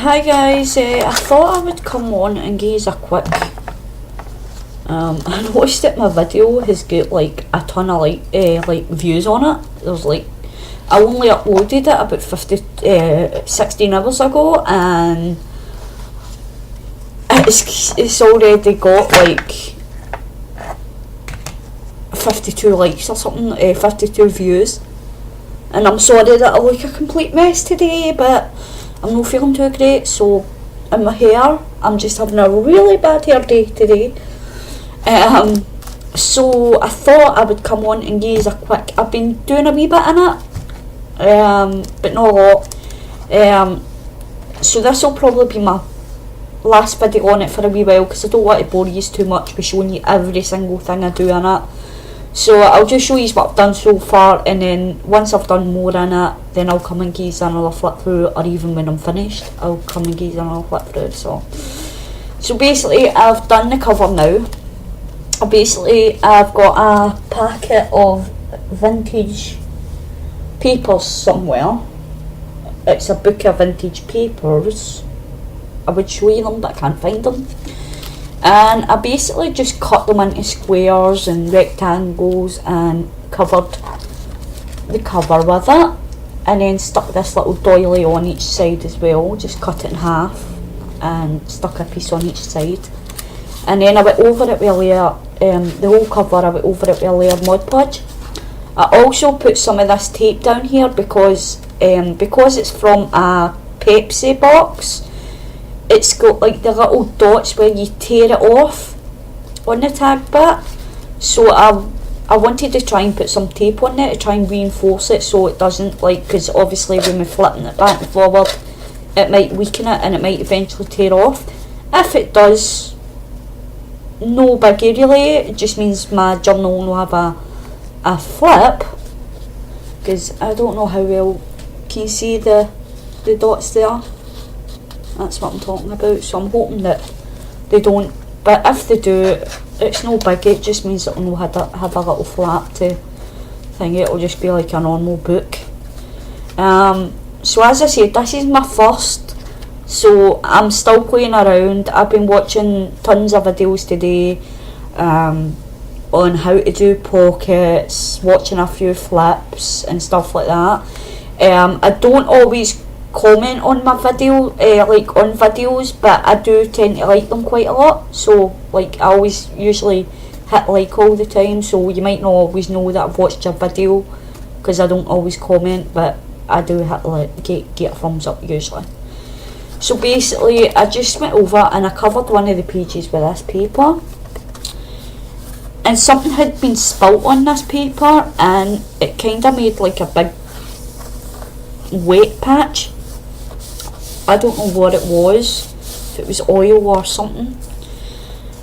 Hi guys, I thought I would come on and give you a quick I noticed that my video has got like a ton of like views on it. There's like, I only uploaded it about 16 hours ago and it's already got like 52 likes or something, 52 views, and I'm sorry that I look a complete mess today, but I'm not feeling too great. So, in my hair, I'm just having a really bad hair day today. So I thought I would come on and give you a quick, I've been doing a wee bit in it, but not a lot. So this will probably be my last video on it for a wee while, because I don't want to bore you too much with showing you every single thing I do in it. So I'll just show you what I've done so far, and then once I've done more in it, then I'll come and give you another flip through, or even when I'm finished, I'll come and give you another flip through. So basically I've done the cover now. I've got a packet of vintage papers somewhere. It's a book of vintage papers. I would show you them, but I can't find them. And I basically just cut them into squares and rectangles and covered the cover with it, and then stuck this little doily on each side as well. Just cut it in half and stuck a piece on each side, and then I went over it with a layer, the whole cover I went over it with a layer of Mod Podge. I also put some of this tape down here because it's from a Pepsi box. It's got like the little dots where you tear it off on the tag bit. So I wanted to try and put some tape on there to try and reinforce it so it doesn't, like, because obviously when we're flipping it back and forward it might weaken it and it might eventually tear off. If it does, no biggie really, it just means my journal will have a flip, because I don't know how well can you see the dots there. That's what I'm talking about. So I'm hoping that they don't, but if they do, it's no biggie. It just means that it'll have a little flap to thing. It'll just be like a normal book. So as I said, this is my first, so I'm still playing around. I've been watching tons of videos today on how to do pockets, watching a few flips and stuff like that. I don't always comment on my video, like on videos, but I do tend to like them quite a lot. So like I always usually hit like all the time, so you might not always know that I've watched your video because I don't always comment, but I do hit like get a thumbs up usually. So basically I just went over and I covered one of the pages with this paper, and something had been spilt on this paper and it kind of made like a big wet patch. I don't know what it was, if it was oil or something,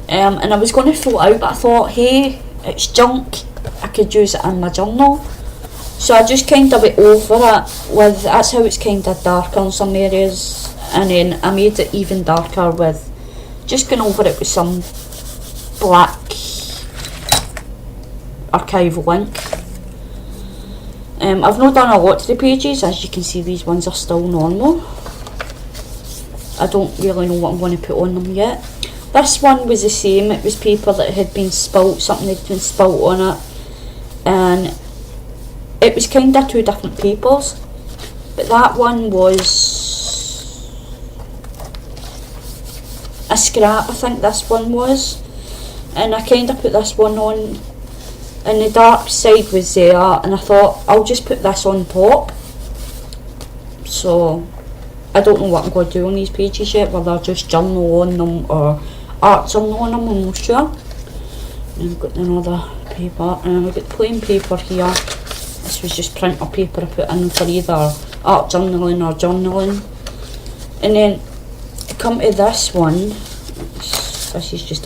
and I was going to throw it out, but I thought, hey, it's junk, I could use it in my journal. So I just kind of went over it with, that's how it's kind of darker in some areas, and then I made it even darker with just going over it with some black archival ink. I've not done a lot to the pages. As you can see, these ones are still normal. I don't really know what I'm going to put on them yet. This one was the same. It was paper that had been spilt, something had been spilt on it, and it was kind of two different papers, but that one was a scrap, I think this one was, and I kind of put this one on, and the dark side was there, and I thought I'll just put this on top. So I don't know what I'm going to do on these pages yet, whether I'll just journal on them or art journal on them, I'm not sure. And we've got another paper, and we've got plain paper here. This was just printer paper I put in for either art journaling or journaling. And then to come to this one, this is just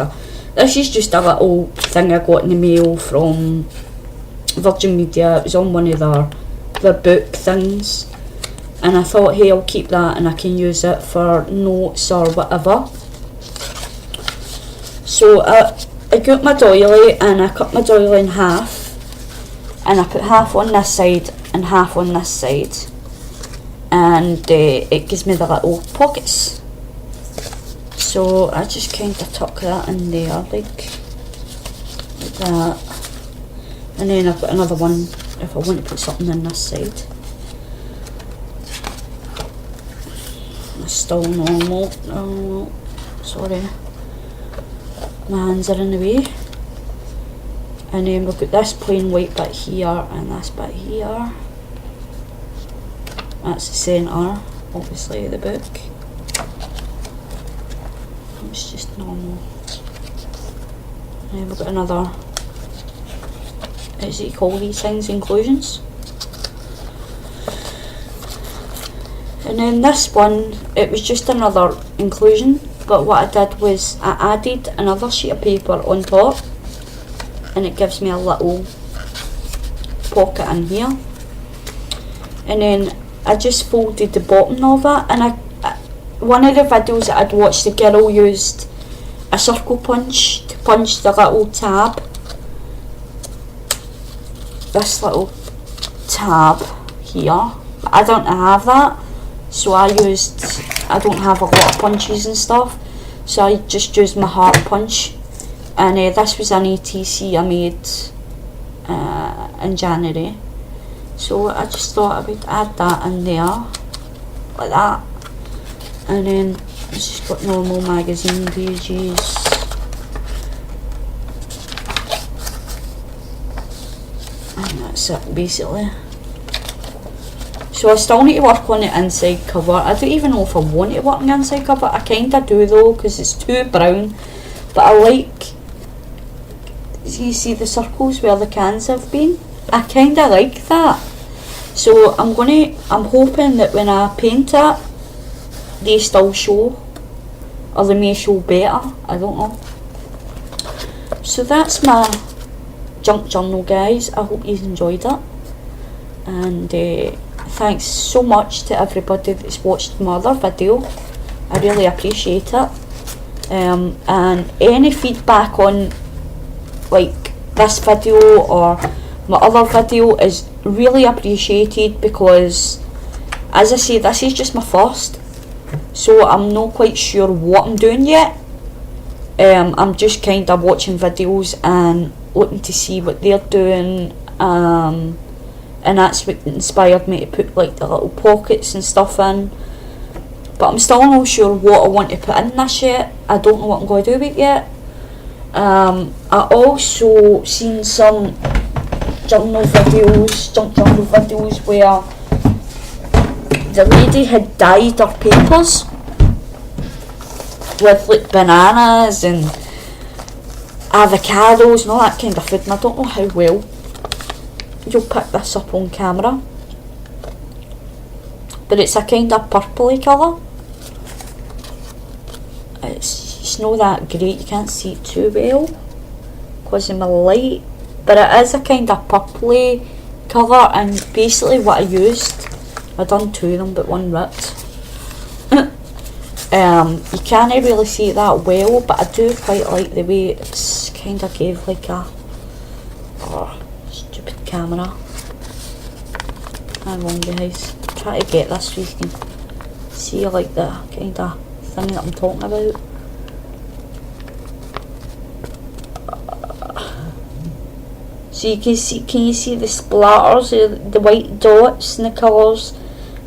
a little thing I got in the mail from Virgin Media. It was on one of their book things, and I thought, hey, I'll keep that and I can use it for notes or whatever. So I got my doily and I cut my doily in half, and I put half on this side and half on this side, and it gives me the little pockets. So I just kind of tuck that in there like that, and then I've got another one if I want to put something in this side. It's still normal. Oh, sorry, my hands are in the way. And then we've got this plain white bit here and this bit here. That's the centre, obviously, of the book. It's just normal. And then we've got another, as you call these things, inclusions. And then this one, it was just another inclusion, but what I did was I added another sheet of paper on top, and it gives me a little pocket in here. And then I just folded the bottom of it, and one of the videos that I'd watched, the girl used a circle punch to punch the little tab, this little tab here. I don't have that, so I don't have a lot of punches and stuff, so I just used my heart punch. And this was an ETC I made in January, so I just thought I would add that in there like that. And then it's just got normal magazine pages, and that's it basically. So I still need to work on the inside cover. I don't even know if I want to work on the inside cover. I kinda do though, because it's too brown, but I like, you see the circles where the cans have been? I kinda like that. So I'm hoping that when I paint it, they still show, or they may show better, I don't know. So that's my junk journal, guys. I hope you enjoyed it, and thanks so much to everybody that's watched my other video. I really appreciate it. And any feedback on like this video or my other video is really appreciated, because as I say, this is just my first, so I'm not quite sure what I'm doing yet. I'm just kind of watching videos and looking to see what they're doing, and that's what inspired me to put like the little pockets and stuff in. But I'm still not sure what I want to put in this yet. I don't know what I'm going to do with it yet. I also seen some junk journal videos where the lady had dyed her papers with like bananas and avocados and all that kind of food, and I don't know how well you'll pick this up on camera, but it's a kind of purpley colour. It's not that great, you can't see it too well because of my light, but it is a kind of purpley colour. And basically what I used, I done two of them but one ripped. You can't really see it that well, but I do quite like the way it's kind of gave like a stupid camera. Hang on guys, try to get this so you can see like the kind of thing that I'm talking about. So you can you see the splatters, the white dots and the colours?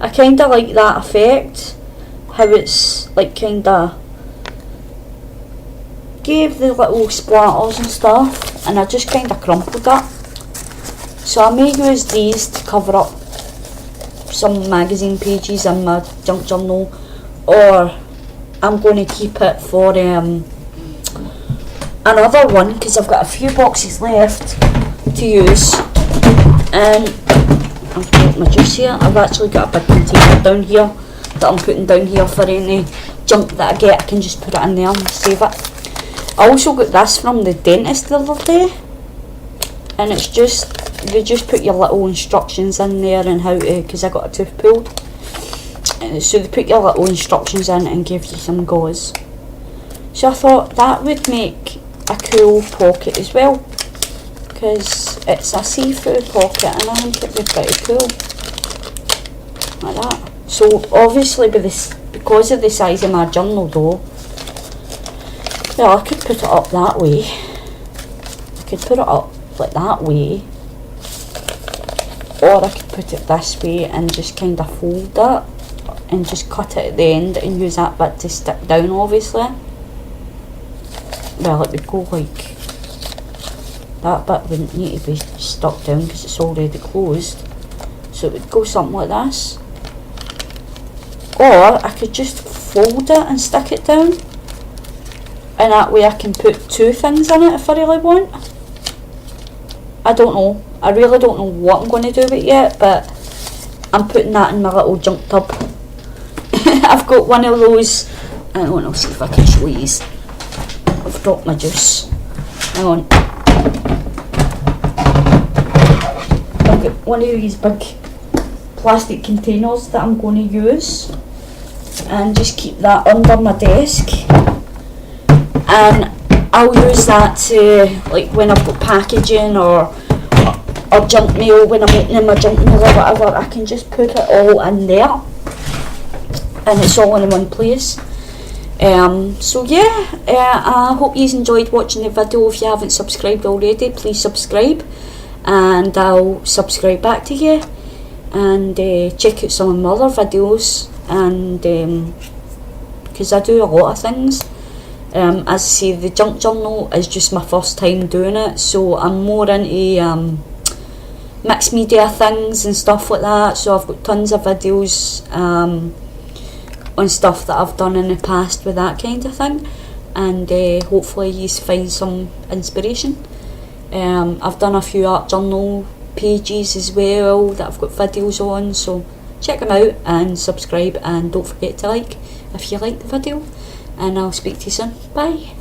I kind of like that effect, how it's like kind of gave the little splatters and stuff, and I just kind of crumpled it. So I may use these to cover up some magazine pages in my junk journal, or I'm going to keep it for another one, because I've got a few boxes left to use. And I'm putting my juice here. I've actually got a big container down here that I'm putting down here for any junk that I get. I can just put it in there and save it. I also got this from the dentist the other day, and it's just, they just put your little instructions in there and how to, because I got a tooth pulled, so they put your little instructions in and give you some gauze. So I thought that would make a cool pocket as well, because it's a see-through pocket, and I think it'd be pretty cool like that. So obviously with this, because of the size of my journal though, well, I could put it up that way. I could put it up like that way, or I could put it this way and just kind of fold it and just cut it at the end and use that bit to stick down, obviously. Well, it would go like, that bit wouldn't need to be stuck down because it's already closed, so it would go something like this. Or I could just fold it and stick it down, and that way I can put two things in it if I really want. I don't know, I really don't know what I'm going to do with it yet, but I'm putting that in my little junk tub. I've got one of those, I don't know, see if I can show you. I've dropped my juice. Hang on. I've got one of these big plastic containers that I'm going to use, and just keep that under my desk, and I'll use that to, like, when I've got packaging or junk mail, when I'm opening my junk mail or whatever, I can just put it all in there and it's all in one place. So yeah, I hope you enjoyed watching the video. If you haven't subscribed already, please subscribe, and I'll subscribe back to you, and check out some of my other videos, and because I do a lot of things. As I say, the junk journal is just my first time doing it, so I'm more into mixed media things and stuff like that, so I've got tons of videos on stuff that I've done in the past with that kind of thing, and hopefully you find some inspiration. I've done a few art journal pages as well that I've got videos on, so check them out and subscribe, and don't forget to like if you like the video, and I'll speak to you soon. Bye.